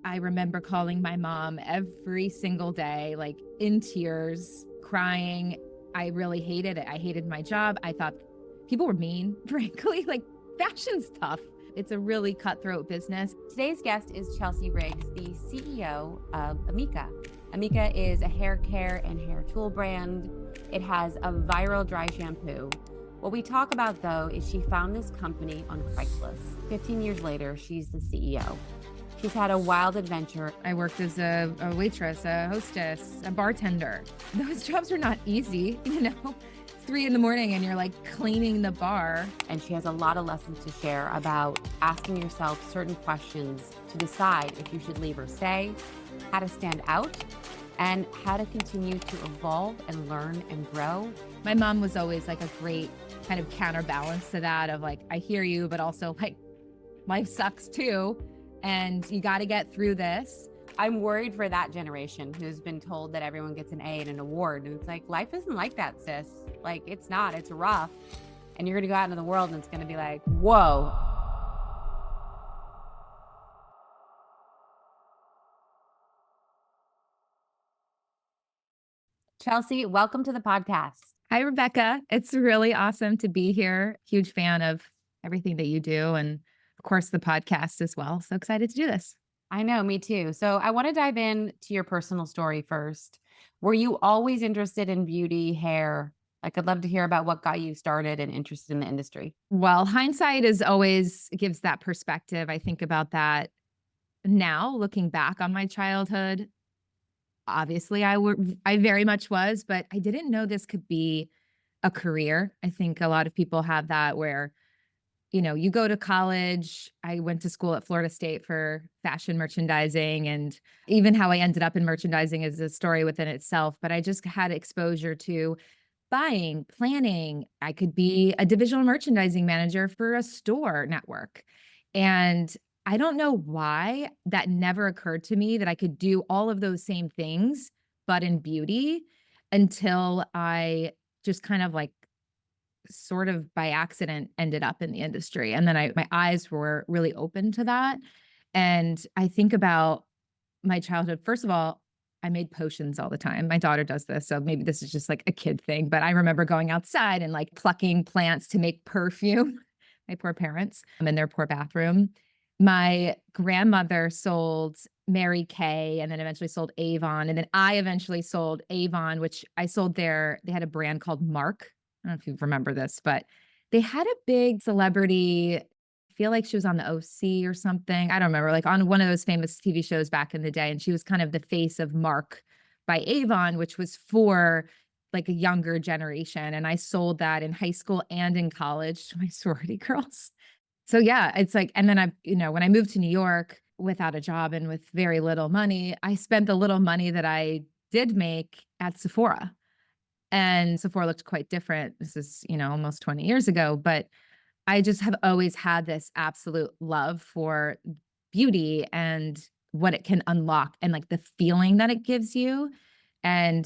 I remember calling my mom every single day, like in tears, crying. I really hated it. I hated my job. I thought people were mean, frankly. Like, fashion's tough. It's a really cutthroat business. Today's guest is Chelsea Riggs, the CEO of Amika. Amika is a hair care and hair tool brand. It has a viral dry shampoo. What we talk about, though, is she found this company on Craigslist. 15 years later, she's the CEO. She's had a wild adventure. I worked as a waitress, a hostess, a bartender. Those jobs are not easy, 3 a.m. and you're like cleaning the bar. And she has a lot of lessons to share about asking yourself certain questions to decide if you should leave or stay, how to stand out, and how to continue to evolve and learn and grow. My mom was always like a great kind of counterbalance to that of like, I hear you, but also like life sucks too. And you got to get through this. I'm worried for that generation who's been told that everyone gets an A and an award. And it's like, life isn't like that, sis. Like, it's not, it's rough. And you're going to go out into the world and it's going to be like, whoa. Chelsea, welcome to the podcast. Hi, Rebecca. It's really awesome to be here. Huge fan of everything that you do. And of course, the podcast as well. So excited to do this. I know, me too. So I want to dive in to your personal story first. Were you always interested in beauty, hair? Like, I'd love to hear about what got you started and interested in the industry. Well, hindsight is always gives that perspective. I think about that now, looking back on my childhood. Obviously, I very much was, but I didn't know this could be a career. I think a lot of people have that where, you go to college. I went to school at Florida State for fashion merchandising, and even how I ended up in merchandising is a story within itself. But I just had exposure to buying, planning. I could be a divisional merchandising manager for a store network. And I don't know why that never occurred to me that I could do all of those same things, but in beauty until I just kind of like sort of by accident ended up in the industry. And then my eyes were really open to that. And I think about my childhood. First of all, I made potions all the time. My daughter does this, so maybe this is just like a kid thing, but I remember going outside and like plucking plants to make perfume. My poor parents in their poor bathroom. My grandmother sold Mary Kay and then eventually sold Avon. And then I eventually sold Avon, which I sold they had a brand called Mark. I don't know if you remember this, but they had a big celebrity. I feel like she was on the OC or something. I don't remember, like on one of those famous TV shows back in the day. And she was kind of the face of Mark by Avon, which was for like a younger generation. And I sold that in high school and in college to my sorority girls. So yeah, it's like, and then when I moved to New York without a job and with very little money, I spent the little money that I did make at Sephora. And Sephora looked quite different. This is, almost 20 years ago, but I just have always had this absolute love for beauty and what it can unlock and like the feeling that it gives you. And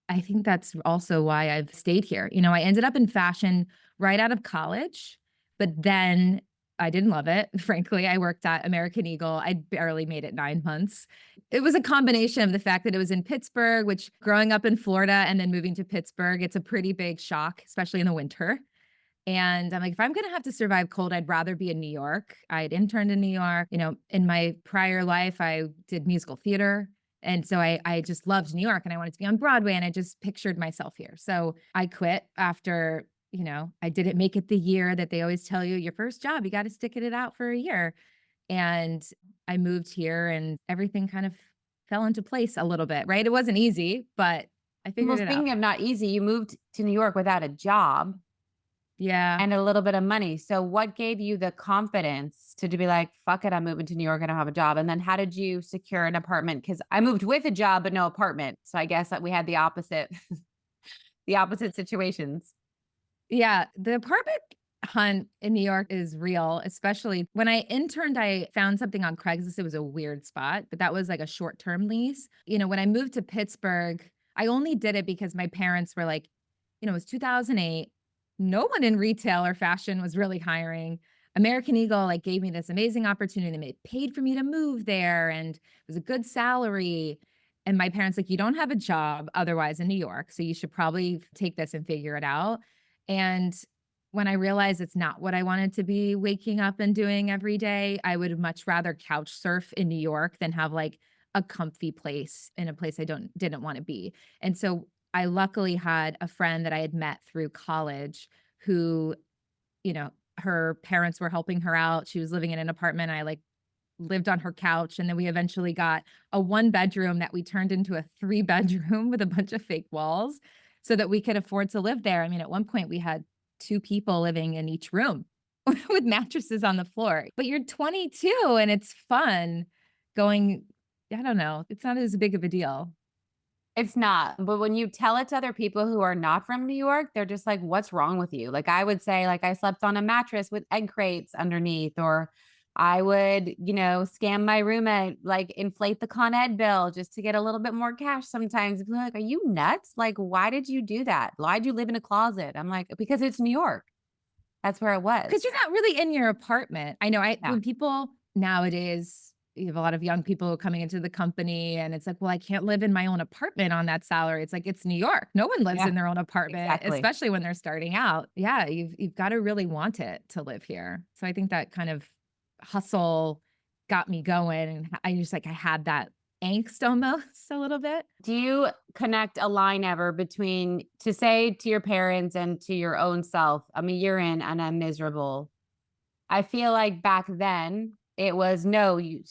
I think that's also why I've stayed here. I ended up in fashion right out of college, but then I didn't love it. Frankly, I worked at American Eagle. I barely made it 9 months. It was a combination of the fact that it was in Pittsburgh, which growing up in Florida and then moving to Pittsburgh, it's a pretty big shock, especially in the winter. And I'm like, if I'm going to have to survive cold, I'd rather be in New York. I'd interned in New York. In my prior life, I did musical theater. And so I just loved New York and I wanted to be on Broadway and I just pictured myself here. So I quit after, I didn't make it the year that they always tell you your first job, you got to stick it out for a year. And I moved here and everything kind of fell into place a little bit, right? It wasn't easy, but I figured it out. Speaking of not easy, you moved to New York without a job. Yeah. And a little bit of money. So what gave you the confidence to be like, fuck it, I'm moving to New York, I don't have a job. And then how did you secure an apartment? Because I moved with a job, but no apartment. So I guess that we had the opposite, the opposite situations. Yeah. The apartment hunt in New York is real, especially when I interned, I found something on Craigslist. It was a weird spot, but that was like a short-term lease. When I moved to Pittsburgh, I only did it because my parents were like, it was 2008. No one in retail or fashion was really hiring. American Eagle like gave me this amazing opportunity. They paid for me to move there and it was a good salary. And my parents like, you don't have a job otherwise in New York, so you should probably take this and figure it out. And when I realized it's not what I wanted to be waking up and doing every day, I would much rather couch surf in New York than have like a comfy place in a place I didn't want to be. And so I luckily had a friend that I had met through college who, you know, her parents were helping her out. She was living in an apartment. I like lived on her couch. And then we eventually got a 1 bedroom that we turned into a 3 bedroom with a bunch of fake walls so that we could afford to live there. I mean, at one point we had 2 people living in each room with mattresses on the floor. But you're 22 and it's fun going, I don't know, it's not as big of a deal. It's not, but when you tell it to other people who are not from New York, they're just like, "What's wrong with you?" Like, I would say, like, I slept on a mattress with egg crates underneath, or I would, scam my roommate, like, inflate the Con Ed bill just to get a little bit more cash sometimes. Be like, "Are you nuts? Like, why did you do that? Why'd you live in a closet?" I'm like, "Because it's New York. That's where it Because was." you're not really in your apartment. I know Yeah, when people nowadays, you have a lot of young people coming into the company and it's like, well, I can't live in my own apartment on that salary. It's like, it's New York. No one lives yeah, in their own apartment, exactly. especially when they're starting out. Yeah, you've got to really want it to live here. So I think that kind of hustle got me going. And I just like I had that angst almost a little bit. Do you connect a line ever between to say to your parents and to your own self, "I'm a year in and I'm miserable." I feel like back then it was no, you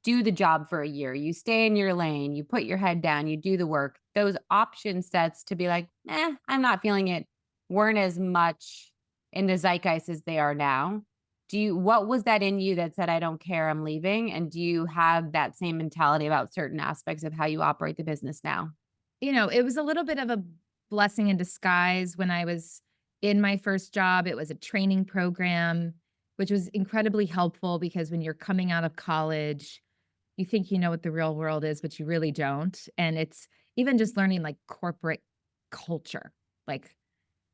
do the job for a year, you stay in your lane, you put your head down, you do the work. Those option sets to be like, I'm not feeling it, weren't as much in the zeitgeist as they are now. What was that in you that said, I don't care, I'm leaving? And do you have that same mentality about certain aspects of how you operate the business now? It was a little bit of a blessing in disguise when I was in my first job. It was a training program, which was incredibly helpful because when you're coming out of college, you think you know what the real world is, but you really don't. And it's even just learning like corporate culture. Like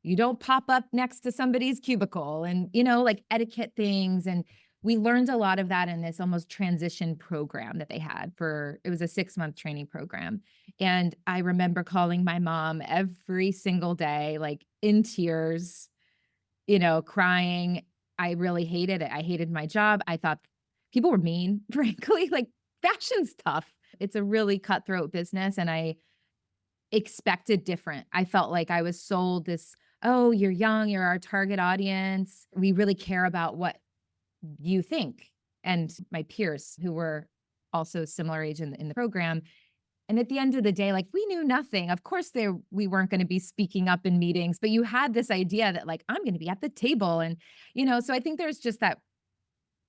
you don't pop up next to somebody's cubicle and, like etiquette things. And we learned a lot of that in this almost transition program that they had it was a 6-month training program. And I remember calling my mom every single day, like in tears, crying. I really hated it. I hated my job. I thought people were mean, frankly. Like fashion's tough. It's a really cutthroat business. And I expected different. I felt like I was sold this, "Oh, you're young, you're our target audience. We really care about what you think." And my peers who were also similar age in the program. And at the end of the day, like we knew nothing. Of course, we weren't going to be speaking up in meetings, but you had this idea that like I'm going to be at the table, and so I think there's just that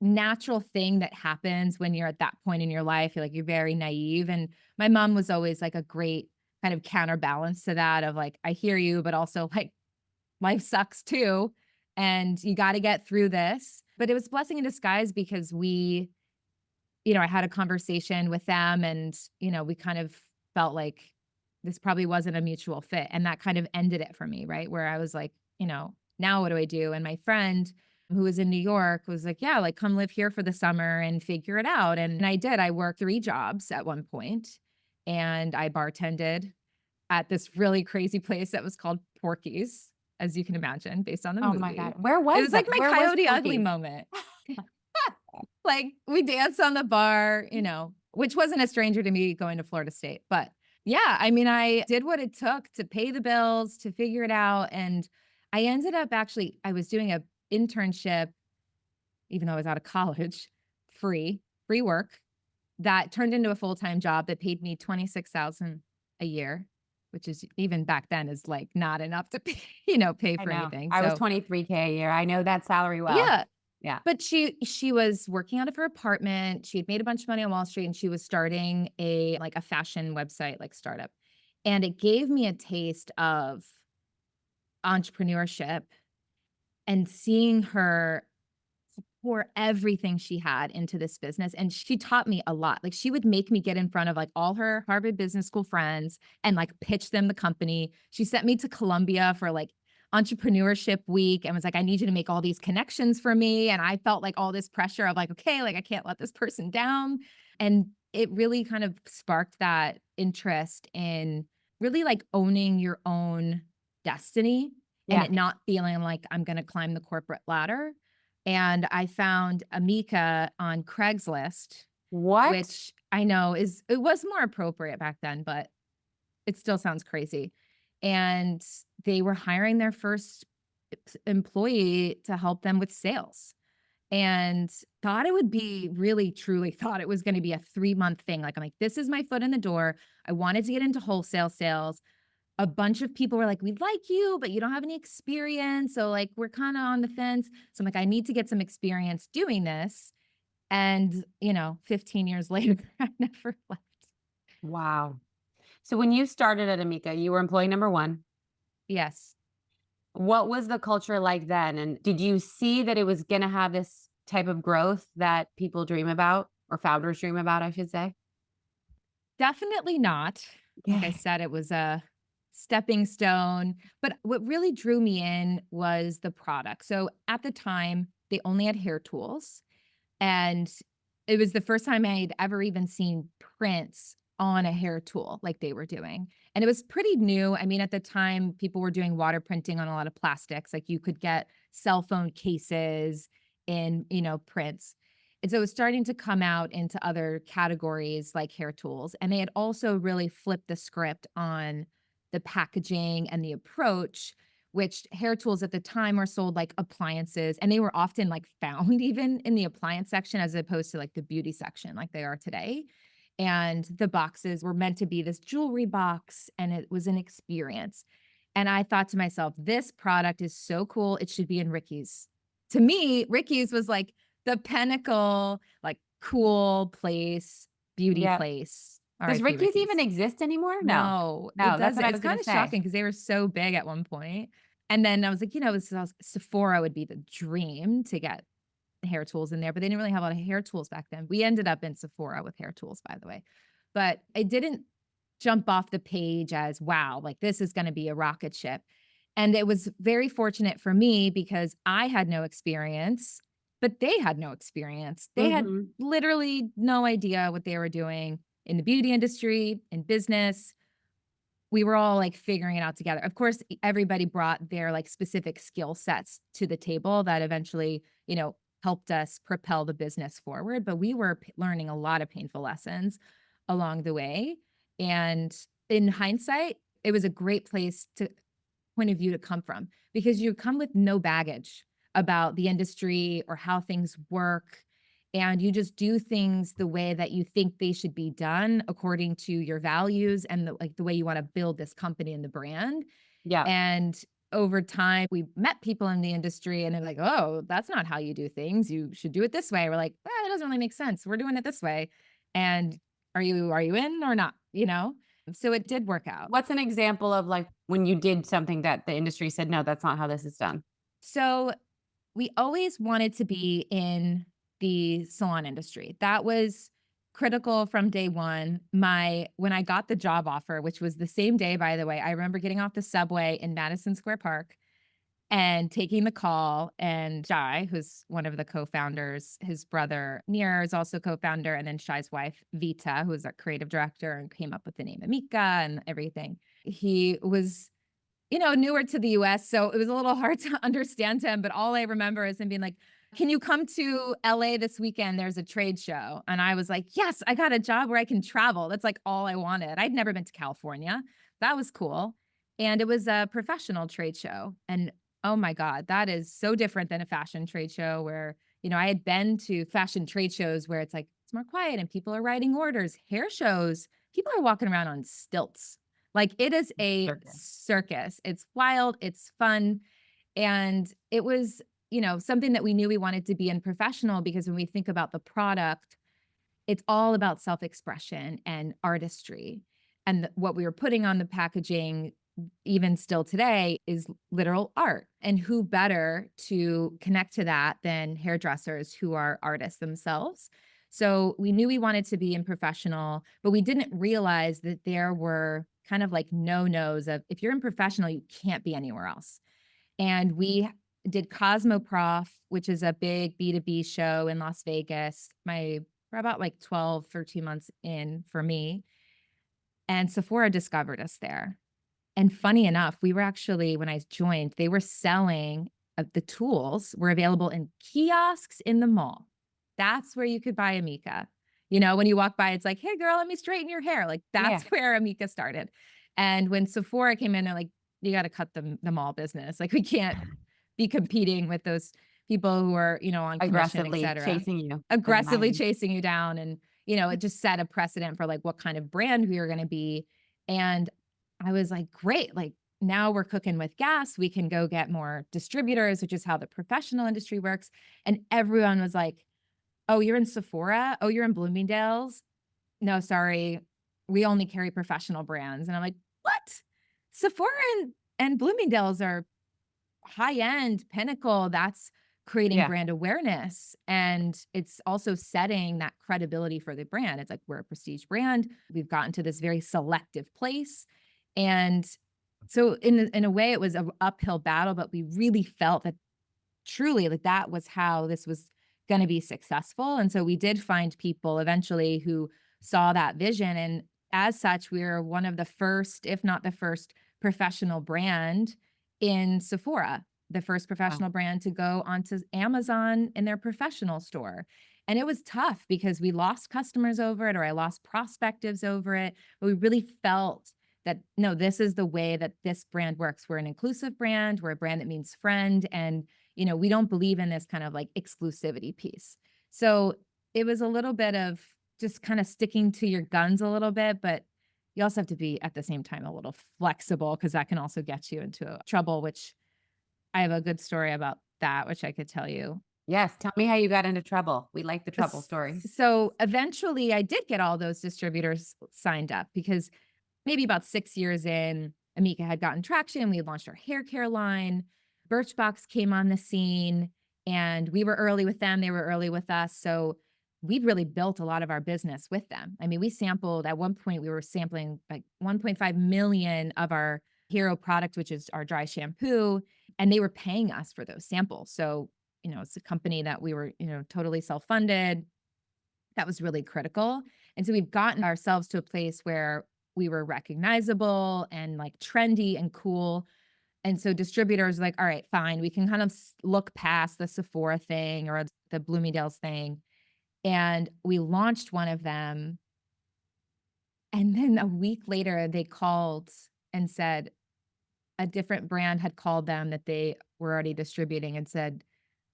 natural thing that happens when you're at that point in your life. You're very naive. And my mom was always like a great kind of counterbalance to that of like, I hear you, but also like life sucks too. And you got to get through this. But it was a blessing in disguise because I had a conversation with them and, we kind of felt like this probably wasn't a mutual fit. And that kind of ended it for me, right? Where I was like, now what do I do? And my friend who was in New York was like, yeah, like come live here for the summer and figure it out. And I did. I worked 3 jobs at one point and I bartended at this really crazy place that was called Porky's, as you can imagine, based on the Oh my God. movie. Where It was was like that? my Where was Coyote Ugly Porky's? moment. Like, we danced on the bar, which wasn't a stranger to me going to Florida State. But yeah, I mean, I did what it took to pay the bills, to figure it out. And I ended up I was doing a internship, even though I was out of college, free work that turned into a full-time job that paid me 26,000 a year, which is even back then is like not enough to pay, pay I for know. anything. I was So 23K a year. I know that salary well. yeah, Yeah. but she was working out of her apartment. She had made a bunch of money on Wall Street and she was starting a fashion website like startup. And it gave me a taste of entrepreneurship and seeing her pour everything she had into this business. And she taught me a lot. Like she would make me get in front of like all her Harvard Business School friends and like pitch them the company. She sent me to Columbia for like entrepreneurship week and was like, I need you to make all these connections for me. And I felt like all this pressure of like, okay, like I can't let this person down. And it really kind of sparked that interest in really like owning your own destiny and Yeah. it not feeling like I'm going to climb the corporate ladder. And I found Amika on Craigslist, What? which I know it was more appropriate back then, but it still sounds crazy. And they were hiring their first employee to help them with sales and thought it would be really truly thought it was going to be a 3-month thing. Like, I'm like, this is my foot in the door. I wanted to get into wholesale sales. A bunch of people were like, we like you, but you don't have any experience. So, like, we're kind of on the fence. So, I'm like, I need to get some experience doing this. And, 15 years later, I never left. Wow. So when you started at Amika, you were employee number 1. Yes. What was the culture like then? And did you see that it was gonna have this type of growth that people dream about or founders dream about, I should say? Definitely not. Like I Okay. said, it was a stepping stone, but what really drew me in was the product. So at the time, they only had hair tools, and it was the first time I'd ever even seen prints on a hair tool like they were doing. And it was pretty new. I mean, at the time, people were doing water printing on a lot of plastics. Like you could get cell phone cases in, prints. And so it was starting to come out into other categories like hair tools. And they had also really flipped the script on the packaging and the approach, which hair tools at the time were sold like appliances. And they were often like found even in the appliance section as opposed to like the beauty section like they are today. And the boxes were meant to be this jewelry box and it was an experience. And I thought to myself, this product is so cool. It should be in Ricky's. To me, Ricky's was like the pinnacle, like cool place, beauty Yeah. place. Does R.I.P. Ricky's even Ricky's. exist anymore? No. No, it No, that's doesn't. what I It's was gonna kinda say. shocking because they were so big at one point. And then I was like, Sephora would be the dream to get hair tools in there, but they didn't really have a lot of hair tools back then. We ended up in Sephora with hair tools, by the way. But I didn't jump off the page as, wow, like this is gonna be a rocket ship. And it was very fortunate for me because I had no experience, but they had no experience. They had Mhm. literally no idea what they were doing in the beauty industry, in business. We were all like figuring it out together. Of course, everybody brought their like specific skill sets to the table that eventually, helped us propel the business forward. But we were learning a lot of painful lessons along the way. And in hindsight, it was a great place to point of view to come from because you come with no baggage about the industry or how things work and you just do things the way that you think they should be done according to your values and the way you want to build this company and the brand. Yeah. And over time we met people in the industry and they're like, oh, that's not how you do things, you should do it this way. We're like, it doesn't really make sense, we're doing it this way. And are you in or not, so it did work out. What's an example of, like, when you did something that the industry said, "No, that's not how this is done"? So we always wanted to be in the salon industry. That was critical from day one. When I got the job offer, which was the same day, by the way, I remember getting off the subway in Madison Square Park and taking the call. And Shai, who's one of the co-founders, his brother Nir is also co-founder, and then Shai's wife Vita, who is our creative director and came up with the name Amika and everything. He was newer to the US, so it was a little hard to understand him, but all I remember is him being like, "Can you come to LA this weekend? There's a trade show." And I was like, "Yes, I got a job where I can travel." That's like all I wanted. I'd never been to California. That was cool. And it was a professional trade show. And oh my God, that is so different than a fashion trade show where, I had been to fashion trade shows where it's like, it's more quiet and people are writing orders. Hair shows, people are walking around on stilts. Like, it is a Circus. circus. It's wild, it's fun, and it was, something that we knew we wanted to be in professional because when we think about the product, it's all about self-expression and artistry, and what we were putting on the packaging, even still today, is literal art, and who better to connect to that than hairdressers who are artists themselves? So, we knew we wanted to be in professional, but we didn't realize that there were kind of like no-nos of, if you're in professional, you can't be anywhere else. And we did Cosmoprof, which is a big B2B show in Las Vegas. We're about like 12, 13 months in for me. And Sephora discovered us there. And funny enough, we were actually, when I joined, they were selling the tools were available in kiosks in the mall. That's where you could buy Amika. You know, when you walk by, it's like, hey, girl, let me straighten your hair. Like, that's Yeah. where Amika started. And when Sephora came in, they're like, you got to cut the mall business. Like, we can't be competing with those people who are, on commission, et Aggressively cetera, chasing you for the aggressively money. chasing you down. And, it just set a precedent for like what kind of brand we were going to be. And I was like, great. Like, now we're cooking with gas. We can go get more distributors, which is how the professional industry works. And everyone was like, oh, you're in Sephora? Oh, you're in Bloomingdale's? No, sorry. We only carry professional brands. And I'm like, what? Sephora and Bloomingdale's are high end, pinnacle. That's creating Yeah. brand awareness. And it's also setting that credibility for the brand. It's like, we're a prestige brand. We've gotten to this very selective place. And so in a way, it was an uphill battle, but we really felt that truly like that was how this was going to be successful. And so we did find people eventually who saw that vision. And as such, we were one of the first, if not the first, professional brand in Sephora, the first Wow. professional brand to go onto Amazon in their professional store. And it was tough because we lost customers over it, or I lost prospectives over it. But we really felt that no, this is the way that this brand works. We're an inclusive brand, we're a brand that means friend. And we don't believe in this kind of like exclusivity piece. So it was a little bit of just kind of sticking to your guns a little bit, but you also have to be at the same time a little flexible because that can also get you into trouble, which I have a good story about that, which I could tell you. Yes, tell me how you got into trouble. We like the trouble S- stories. So eventually I did get all those distributors signed up because maybe about 6 years in, Amika had gotten traction. We had launched our hair care line. Birchbox came on the scene, and we were early with them. They were early with us. So we really built a lot of our business with them. I mean, we sampled at one point, we were sampling like 1.5 million of our hero product, which is our dry shampoo, and they were paying us for those samples. So, it's a company that we were, totally self funded. That was really critical. And so we've gotten ourselves to a place where we were recognizable and like trendy and cool. And so distributors are like, all right, fine, we can kind of look past the Sephora thing or the Bloomingdale's thing. And we launched one of them. And then a week later, they called and said a different brand had called them that they were already distributing and said,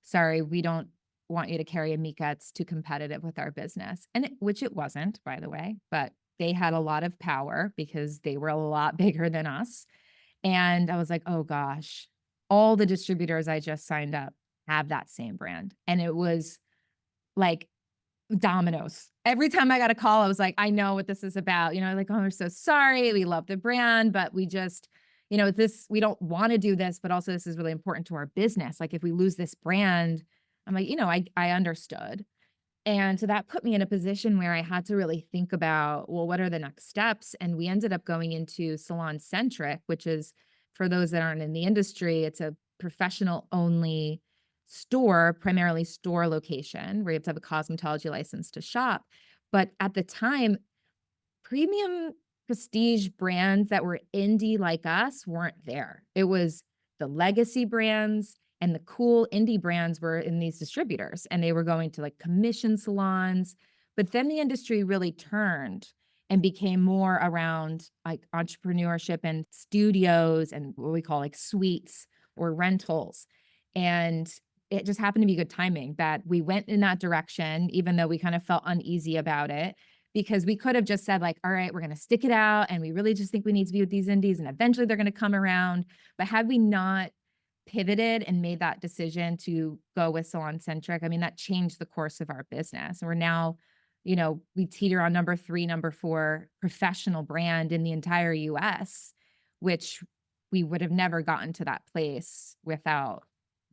sorry, we don't want you to carry Amika. It's too competitive with our business. And which it wasn't, by the way, but they had a lot of power because they were a lot bigger than us. And I was like, oh gosh, all the distributors I just signed up have that same brand. And it was like dominoes. Every time I got a call, I was like, I know what this is about. Like, oh, we're so sorry. We love the brand, but we just, we don't want to do this, but also this is really important to our business. Like, if we lose this brand, I'm like, I understood. And so that put me in a position where I had to really think about, well, what are the next steps? And we ended up going into SalonCentric, which is for those that aren't in the industry, it's a professional only store, primarily store location where you have to have a cosmetology license to shop. But at the time, premium prestige brands that were indie like us weren't there. It was the legacy brands and the cool indie brands were in these distributors and they were going to like commission salons. But then the industry really turned and became more around like entrepreneurship and studios and what we call like suites or rentals. And it just happened to be good timing that we went in that direction, even though we kind of felt uneasy about it because we could have just said like, all right, we're going to stick it out. And we really just think we need to be with these indies and eventually they're going to come around. But had we not pivoted and made that decision to go with SalonCentric, I mean, that changed the course of our business. And we're now, we teeter on number 3, number 4 professional brand in the entire US, which we would have never gotten to that place without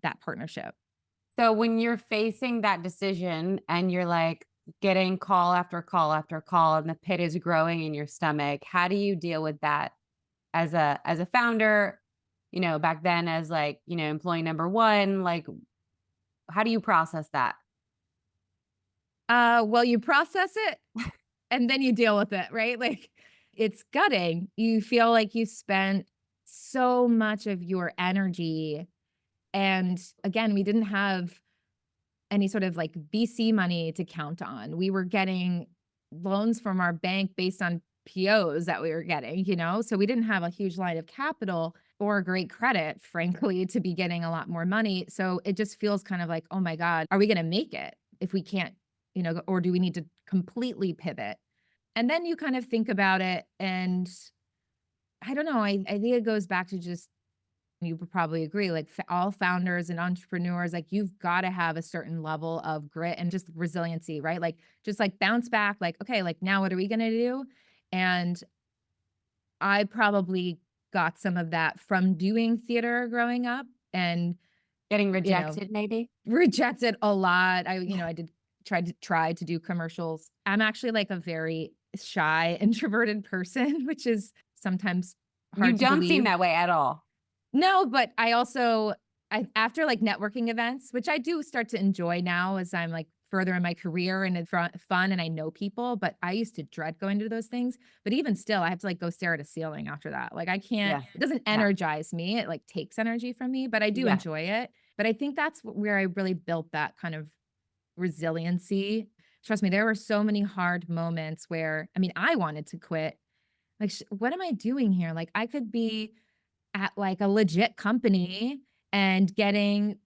that partnership. So when you're facing that decision and you're like getting call after call after call and the pit is growing in your stomach, how do you deal with that as a founder back then as like, employee number one? Like, how do you process that? Well, you process it and then you deal with it, right? Like it's gutting. You feel like you spent so much of your energy. And again, we didn't have any sort of like VC money to count on. We were getting loans from our bank based on POs that we were getting, So we didn't have a huge line of capital or great credit, frankly, to be getting a lot more money. So it just feels kind of like, oh my God, are we going to make it if we can't, or do we need to completely pivot? And then you kind of think about it. And I don't know. I think it goes back to just you would probably agree, like all founders and entrepreneurs, like you've got to have a certain level of grit and just resiliency, right? Like just like bounce back, like, okay, like now what are we going to do? And I probably got some of that from doing theater growing up and, Getting you know, rejected, maybe? rejected a lot. I did try to do commercials. I'm actually like a very shy, introverted person, which is sometimes You hard to don't seem believe. that way at all. No, but I after, like, networking events, which I do start to enjoy now as I'm, like, further in my career and it's fun and I know people, but I used to dread going to those things, but even still, I have to, like, go stare at a ceiling after that, like, I can't Yeah. it doesn't Yeah. energize me, it, like, takes energy from me, but I do Yeah. enjoy it, but I think that's where I really built that kind of resiliency. Trust me, there were so many hard moments where I mean, I wanted to quit, like, "What am I doing here?" Like, I could be at like a legit company and getting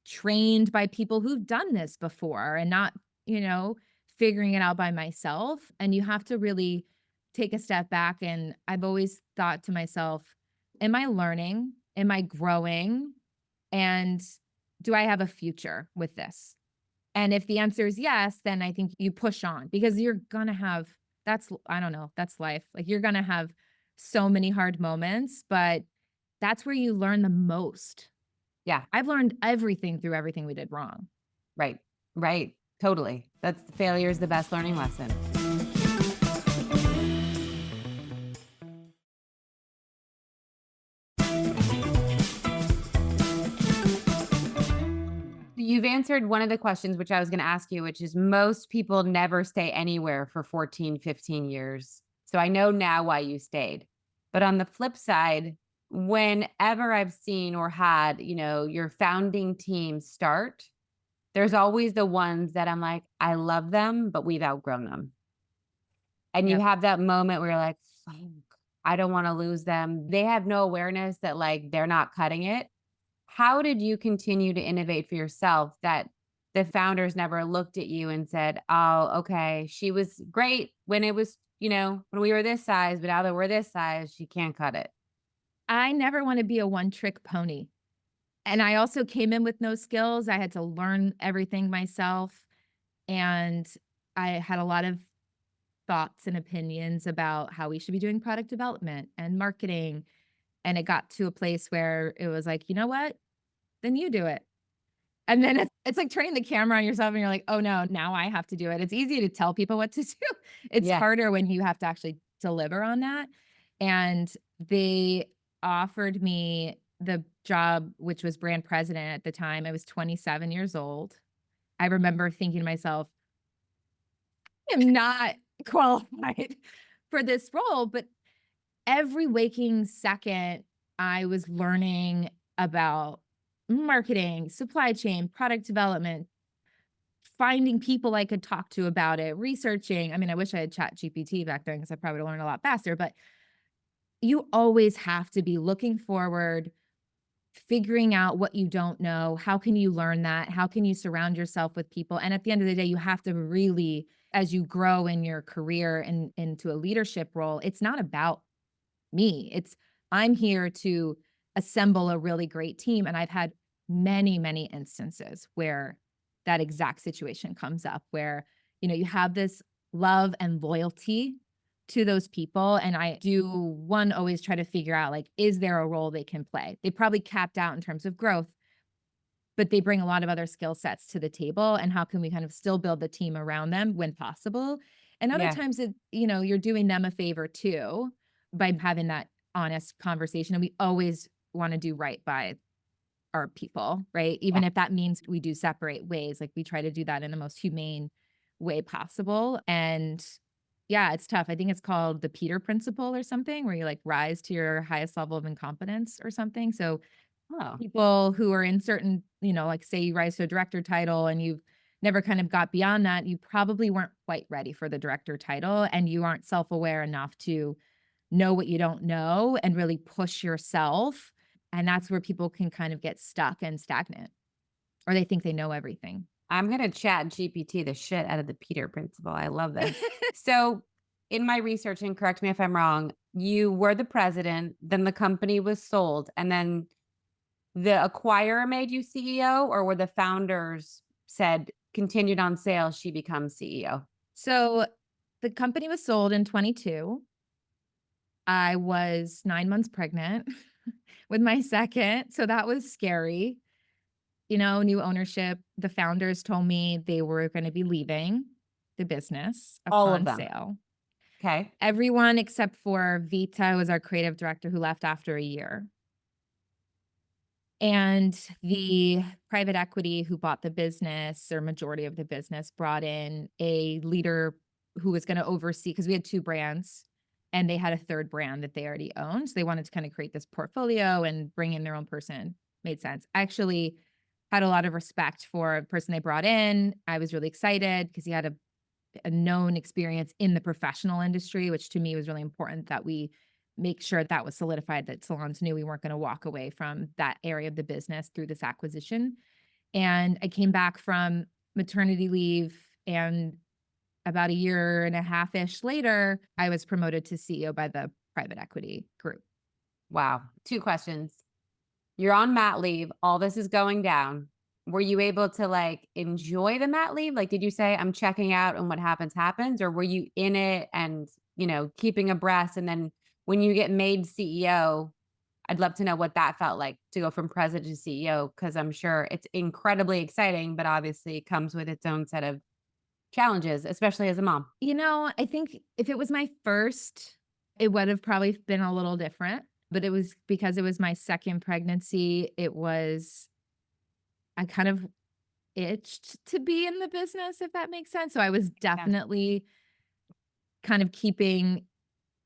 trained by people who've done this before and not, you know, figuring it out by myself. And you have to really take a step back. And I've always thought to myself, am I learning? Am I growing? And do I have a future with this? And if the answer is yes, then I think you push on because you're going to have I don't know, that's life. Like you're going to have so many hard moments, but that's where you learn the most. Yeah. I've learned everything through everything we did wrong. Right. Right. Totally. That's failure is the best learning lesson. You've answered one of the questions which I was going to ask you, which is most people never stay anywhere for 14, 15 years. So I know now why you stayed. But on the flip side, whenever I've seen or had, your founding team start, there's always the ones that I'm like, I love them, but we've outgrown them. And you Yep. have that moment where you're like, "Fuck, I don't want to lose them." They have no awareness that like they're not cutting it. How did you continue to innovate for yourself that the founders never looked at you and said, "Oh, okay, she was great when it was, when we were this size, but now that we're this size, she can't cut it." I never want to be a one trick pony. And I also came in with no skills. I had to learn everything myself. And I had a lot of thoughts and opinions about how we should be doing product development and marketing. And it got to a place where it was like, you know what? Then you do it. And then it's like turning the camera on yourself and you're like, "Oh, no, now I have to do it." It's easy to tell people what to do. It's Yeah. harder when you have to actually deliver on that. And they offered me the job, which was brand president at the time. I was 27 years old. I remember thinking to myself, "I am not qualified for this role," but every waking second, I was learning about marketing, supply chain, product development, finding people I could talk to about it, researching. I mean, I wish I had Chat GPT back then because I probably would learn a lot faster, but you always have to be looking forward, figuring out what you don't know. How can you learn that? How can you surround yourself with people? And at the end of the day, you have to really, as you grow in your career and into a leadership role, it's not about me. I'm here to assemble a really great team. And I've had many, many instances where that exact situation comes up where, you have this love and loyalty to those people. And I do one always try to figure out like, is there a role they can play? They probably capped out in terms of growth, but they bring a lot of other skill sets to the table. And how can we kind of still build the team around them when possible? And other Yeah. times you're doing them a favor too by having that honest conversation. And we always want to do right by our people, right? Even Yeah. if that means we do separate ways, like we try to do that in the most humane way possible. And yeah, it's tough. I think it's called the Peter principle or something, where you like rise to your highest level of incompetence or something. So Oh, people who are in certain, like say you rise to a director title and you've never kind of got beyond that, you probably weren't quite ready for the director title and you aren't self-aware enough to know what you don't know and really push yourself. And that's where people can kind of get stuck and stagnant, or they think they know everything. I'm gonna chat GPT the shit out of the Peter principle. I love this. So, in my research, and correct me if I'm wrong, you were the president, then the company was sold, and then the acquirer made you CEO, or were the founders said continued on sales, she becomes CEO? So the company was sold in 22. I was 9 months pregnant with my second, so that was scary. New ownership. The founders told me they were gonna be leaving the business All of upon them. sale. Okay. Everyone except for Vita, who was our creative director, who left after a year. And the private equity who bought the business, or majority of the business, brought in a leader who was gonna oversee, because we had 2 brands, and they had a 3rd brand that they already owned, so they wanted to kinda create this portfolio and bring in their own person. Made sense. I actually had a lot of respect for the person they brought in. I was really excited because he had a known experience in the professional industry, which to me was really important that we make sure that was solidified, that salons knew we weren't going to walk away from that area of the business through this acquisition. And I came back from maternity leave, and about a year and a half ish later, I was promoted to CEO by the private equity group. Wow. 2 questions. You're on mat leave, all this is going down. Were you able to, like, enjoy the mat leave? Like, did you say, "I'm checking out and what happens, happens," or were you in it and, keeping abreast, and then when you get made CEO, I'd love to know what that felt like to go from president to CEO, because 'cause I'm sure it's incredibly exciting, but obviously it comes with its own set of challenges, especially as a mom. I think if it was my first, it would have probably been a little different, but it was because it was my second pregnancy. I kind of itched to be in the business, if that makes sense. So I was Yeah. definitely kind of keeping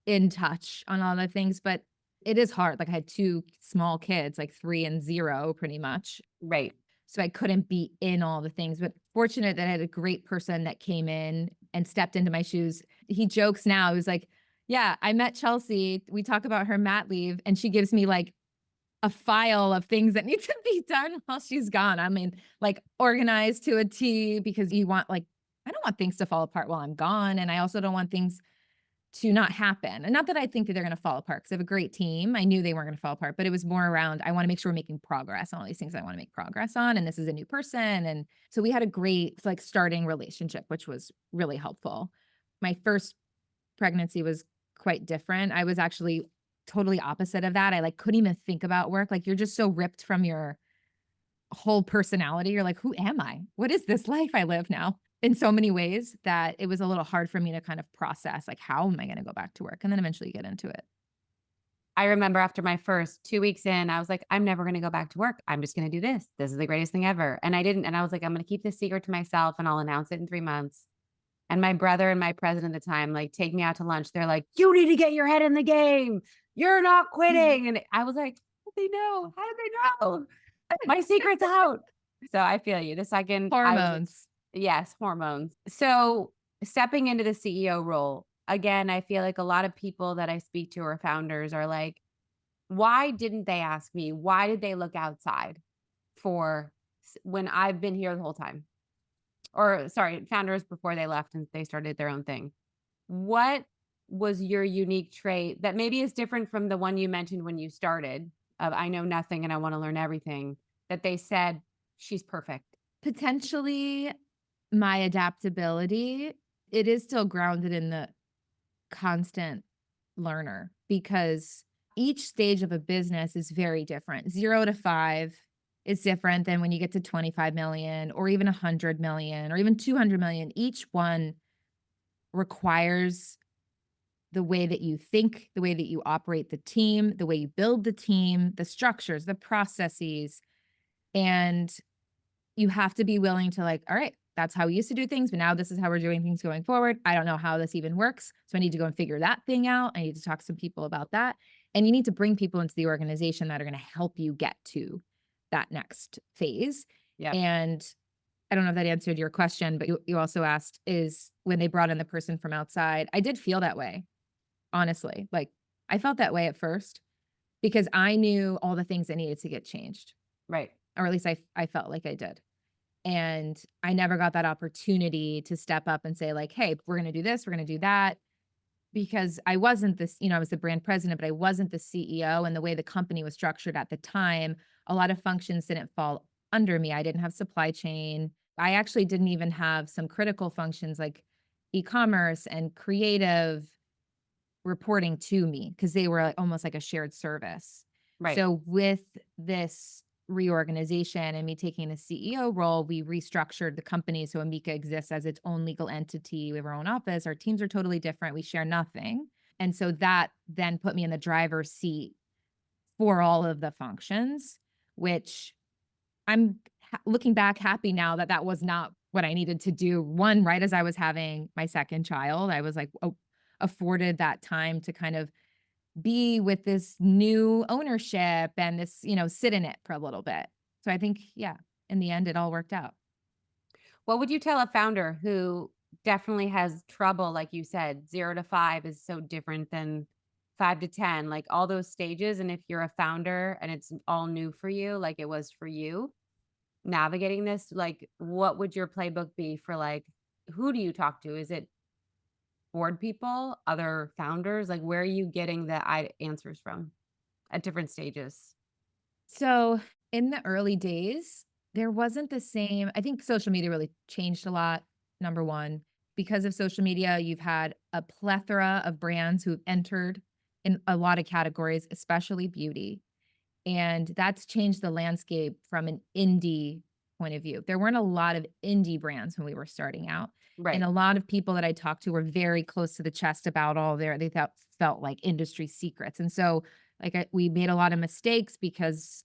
in touch on all the things, but it is hard. Like I had 2 small kids, like 3 and 0 pretty much. Right. So I couldn't be in all the things, but fortunate that I had a great person that came in and stepped into my shoes. He jokes now, he was like, "Yeah, I met Chelsea. We talk about her mat leave, and she gives me like a file of things that need to be done while she's gone." I mean, like organized to a T, because I don't want things to fall apart while I'm gone. And I also don't want things to not happen. And not that I think that they're going to fall apart, because I have a great team. I knew they weren't going to fall apart, but it was more around, I want to make sure we're making progress on all these things I want to make progress on. And this is a new person. And so we had a great like starting relationship, which was really helpful. My first pregnancy was quite different. I was actually totally opposite of that. I like couldn't even think about work. Like you're just so ripped from your whole personality. You're like, who am I? What is this life I live now? In so many ways that it was a little hard for me to kind of process, like, how am I going to go back to work? And then eventually get into it. I remember after my first 2 weeks in, I was like, "I'm never gonna go back to work. I'm just gonna do this. This is the greatest thing ever." And I didn't, and I was like, "I'm gonna keep this secret to myself and I'll announce it in 3 months." And my brother and my president at the time, like, take me out to lunch. They're like, "You need to get your head in the game. You're not quitting." And I was like, "How did they know? How did they know? My secret's out." So I feel you. The second I was Hormones. yes, hormones. So stepping into the CEO role, again, I feel like a lot of people that I speak to or founders are like, why didn't they ask me? Why did they look outside for when I've been here the whole time? Or sorry, founders before they left and they started their own thing. What was your unique trait that maybe is different from the one you mentioned when you started of I know nothing and I want to learn everything that they said she's perfect? Potentially my adaptability. It is still grounded in the constant learner, because each stage of a business is very different. 0 to 5 is different than when you get to 25 million or even 100 million or even 200 million. Each one requires the way that you think, the way that you operate the team, the way you build the team, the structures, the processes. And you have to be willing to like, all right, that's how we used to do things, but now this is how we're doing things going forward. I don't know how this even works. So I need to go and figure that thing out. I need to talk to some people about that. And you need to bring people into the organization that are going to help you get to that next phase. Yep. And I don't know if that answered your question, but you also asked is when they brought in the person from outside. I did feel that way, honestly. Like I felt that way at first because I knew all the things that needed to get changed, Right. or at least I felt like I did. And I never got that opportunity to step up and say, like, hey, we're going to do this, we're going to do that. Because I wasn't this, I was the brand president, but I wasn't the CEO. And the way the company was structured at the time, a lot of functions didn't fall under me. I didn't have supply chain. I actually didn't even have some critical functions like e-commerce and creative reporting to me because they were like, almost like a shared service. Right. So with this reorganization and me taking the CEO role, we restructured the company so Amika exists as its own legal entity. We have our own office. Our teams are totally different. We share nothing. And so that then put me in the driver's seat for all of the functions, which I'm looking back happy now that that was not what I needed to do. One, right as I was having my second child, I was like afforded that time to kind of be with this new ownership and this, sit in it for a little bit. So I think, yeah, in the end, it all worked out. What would you tell a founder who definitely has trouble, like you said, 0 to 5 is so different than 5 to 10, like all those stages, and if you're a founder and it's all new for you, like it was for you, navigating this, like, what would your playbook be for, like, who do you talk to? Is it board people, other founders? Like, where are you getting the answers from at different stages? So in the early days, there wasn't the same. I think social media really changed a lot. Number one, because of social media, you've had a plethora of brands who've entered in a lot of categories, especially beauty. And that's changed the landscape from an indie point of view. There weren't a lot of indie brands when we were starting out. And Right. a lot of people that I talked to were very close to the chest about all they thought felt like industry secrets. And so like we made a lot of mistakes because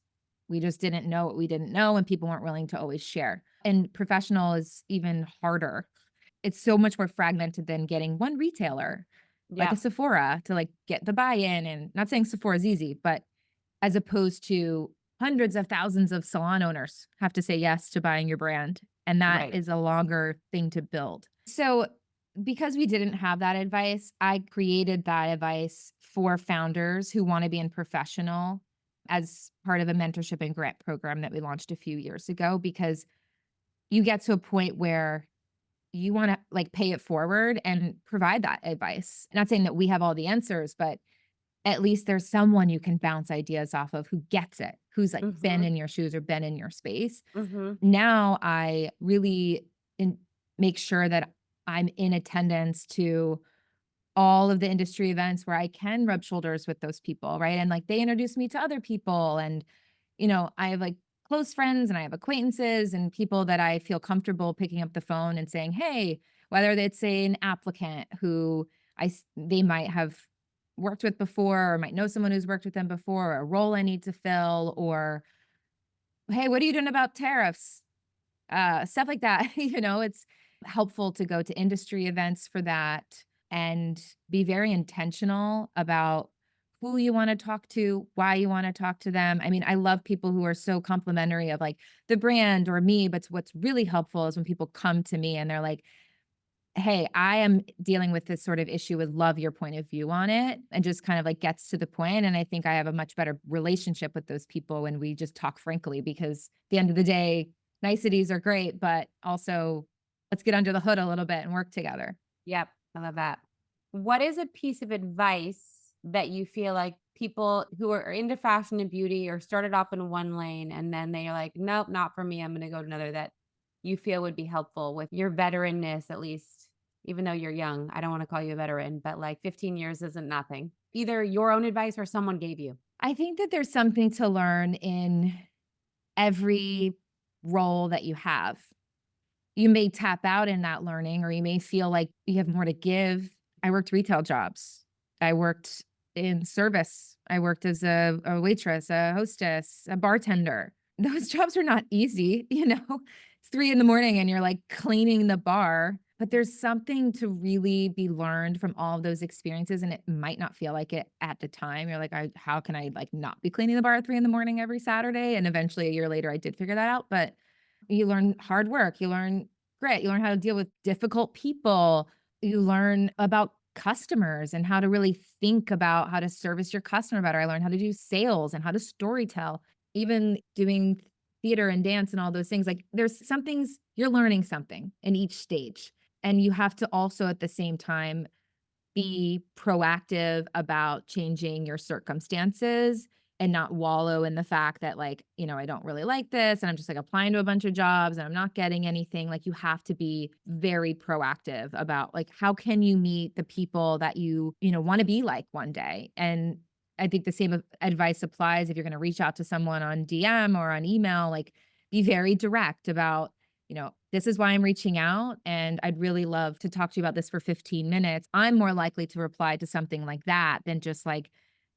we just didn't know what we didn't know and people weren't willing to always share. And professional is even harder. It's so much more fragmented than getting one retailer like a Yep. Sephora to like get the buy-in, and not saying Sephora is easy, but as opposed to hundreds of thousands of salon owners have to say yes to buying your brand, and that Right. is a longer thing to build. So, because we didn't have that advice, I created that advice for founders who wanna be in professional as part of a mentorship and grant program that we launched a few years ago, because you get to a point where you wanna, like, pay it forward and provide that advice. Not saying that we have all the answers, but at least there's someone you can bounce ideas off of who gets it, who's, like, been Mhm. in your shoes or been in your space. Mhm. Now I really make sure that I'm in attendance to all of the industry events where I can rub shoulders with those people, right? And, like, they introduce me to other people and, I have, like, close friends and I have acquaintances and people that I feel comfortable picking up the phone and saying, "Hey," whether it's, say, an applicant who they might have worked with before or might know someone who's worked with them before, or a role I need to fill, or, "Hey, what are you doing about tariffs?" Stuff like that. It's helpful to go to industry events for that and be very intentional about who you want to talk to, why you want to talk to them. I mean, I love people who are so complimentary of like the brand or me, but what's really helpful is when people come to me and they're like, "Hey, I am dealing with this sort of issue, would love your point of view on it," and just kind of like gets to the point. And I think I have a much better relationship with those people when we just talk frankly, because at the end of the day, niceties are great, but also let's get under the hood a little bit and work together. Yep. I love that. What is a piece of advice that you feel like people who are into fashion and beauty or started off in one lane and then they're like, nope, not for me. I'm going to go to another, that you feel would be helpful with your veteranness, at least, even though you're young? I don't want to call you a veteran, but like 15 years isn't nothing. Either your own advice or someone gave you. I think that there's something to learn in every role that you have. You may tap out in that learning, or you may feel like you have more to give. I worked retail jobs. I worked in service. I worked as a waitress, a hostess, a bartender. Those jobs are not easy, you know? It's 3 in the morning and you're, like, cleaning the bar, but there's something to really be learned from all of those experiences, and it might not feel like it at the time. You're like, how can I, like, not be cleaning the bar at 3 in the morning every Saturday?" And eventually, a year later, I did figure that out, but you learn hard work, you learn grit, you learn how to deal with difficult people, you learn about customers and how to really think about how to service your customer better. I learned how to do sales and how to storytell, even doing theater and dance and all those things. Like there's some things you're learning something in each stage. And you have to also at the same time be proactive about changing your circumstances and not wallow in the fact that like, I don't really like this and I'm just like applying to a bunch of jobs and I'm not getting anything. Like you have to be very proactive about like how can you meet the people that you want to be like one day. And I think the same advice applies if you're going to reach out to someone on DM or on email, like be very direct about this is why I'm reaching out and I'd really love to talk to you about this for 15 minutes. I'm more likely to reply to something like that than just like,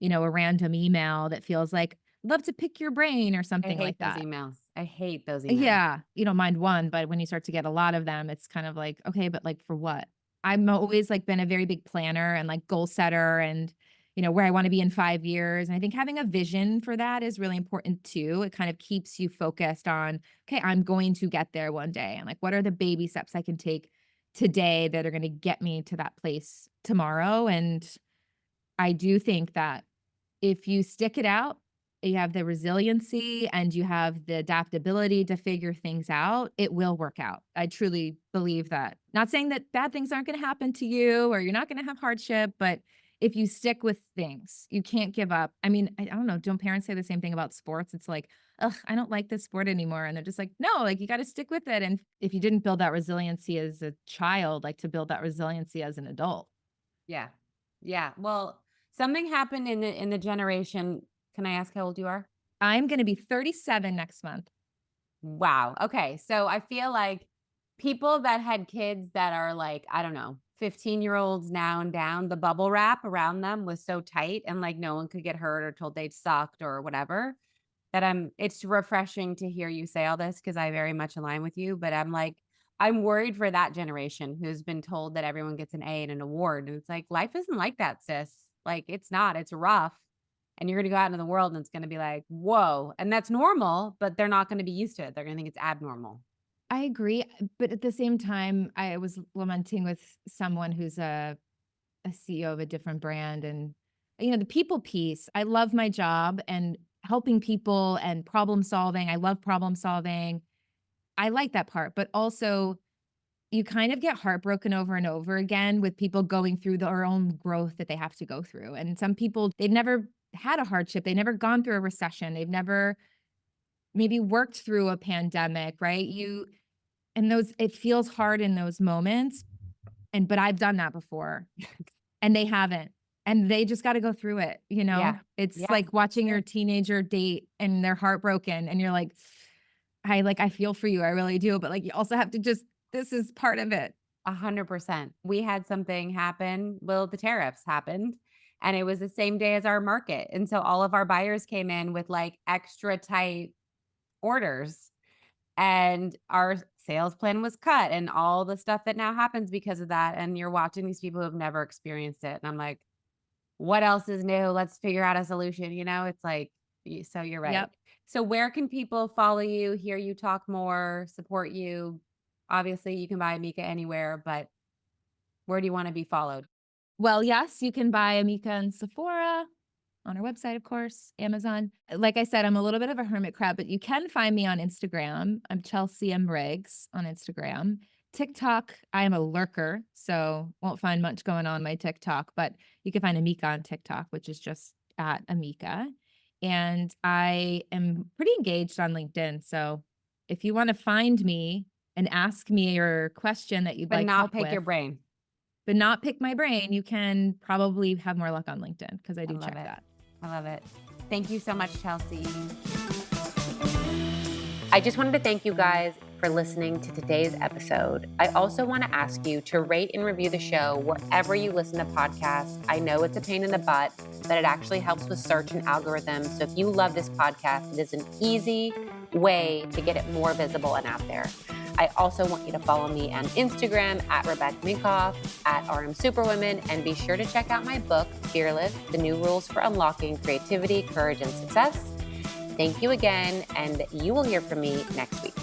a random email that feels like, love to pick your brain or I something like hate those that. emails. I hate those emails. Yeah, you don't mind one, but when you start to get a lot of them, it's kind of like, okay, but like for what? I'm always like been a very big planner and like goal setter and where I want to be in 5 years. And I think having a vision for that is really important too. It kind of keeps you focused on, okay, I'm going to get there one day. And like, what are the baby steps I can take today that are going to get me to that place tomorrow? And I do think that if you stick it out, you have the resiliency and you have the adaptability to figure things out, it will work out. I truly believe that. Not saying that bad things aren't going to happen to you or you're not going to have hardship, but if you stick with things, you can't give up. I mean, I don't know. Don't parents say the same thing about sports? It's like, ugh, I don't like this sport anymore. And they're just like, no, like you got to stick with it. And if you didn't build that resiliency as a child, like to build that resiliency as an adult. Yeah. Yeah. Well, something happened in the generation. Can I ask how old you are? I'm going to be 37 next month. Wow. Okay. So I feel like people that had kids that are like, I don't know, 15-year-olds now and down, the bubble wrap around them was so tight and like no one could get hurt or told they sucked or whatever that it's refreshing to hear you say all this because I very much align with you. But I'm like, I'm worried for that generation who's been told that everyone gets an A and an award. And it's like, life isn't like that, sis. Like, it's not, it's rough. And you're going to go out into the world and it's going to be like, whoa. And that's normal, but they're not going to be used to it. They're going to think it's abnormal. I agree, but at the same time, I was lamenting with someone who's a CEO of a different brand and the people piece. I love my job and helping people and problem solving. I love problem solving. I like that part, but also you kind of get heartbroken over and over again with people going through their own growth that they have to go through. And some people, they've never had a hardship, they've never gone through a recession, they've never maybe worked through a pandemic, right? It feels hard in those moments. But I've done that before and they haven't. And they just got to go through it, Yeah. It's Yeah. like watching your teenager date and they're heartbroken and you're like, I feel for you. I really do. But like, you also have to this is part of it. 100%. We had something happen. Well, the tariffs happened and it was the same day as our market. And so all of our buyers came in with like extra tight orders and our sales plan was cut and all the stuff that now happens because of that. And you're watching these people who have never experienced it. And I'm like, what else is new? Let's figure out a solution. It's like, so you're right. Yep. So where can people follow you, hear you talk more, support you? Obviously, you can buy Amika anywhere, but where do you want to be followed? Well, yes, you can buy Amika and Sephora on our website, of course, Amazon. Like I said, I'm a little bit of a hermit crab, but you can find me on Instagram. I'm Chelsea M. Riggs on Instagram. TikTok, I am a lurker, so won't find much going on my TikTok, but you can find Amika on TikTok, which is just at Amika. And I am pretty engaged on LinkedIn. So if you want to find me and ask me your question that you'd But like not help pick your with, brain. but not pick my brain, you can probably have more luck on LinkedIn because I I do love check it. that. I love it. Thank you so much, Chelsea. I just wanted to thank you guys for for listening to today's episode. I also want to ask you to rate and review the show wherever you listen to podcasts. I know it's a pain in the butt, but it actually helps with search and algorithms. So if you love this podcast, it is an easy way to get it more visible and out there. I also want you to follow me on Instagram at Rebecca Minkoff, at RM Superwomen, and be sure to check out my book, Fearless, The New Rules for Unlocking Creativity, Courage, and Success. Thank you again, and you will hear from me next week.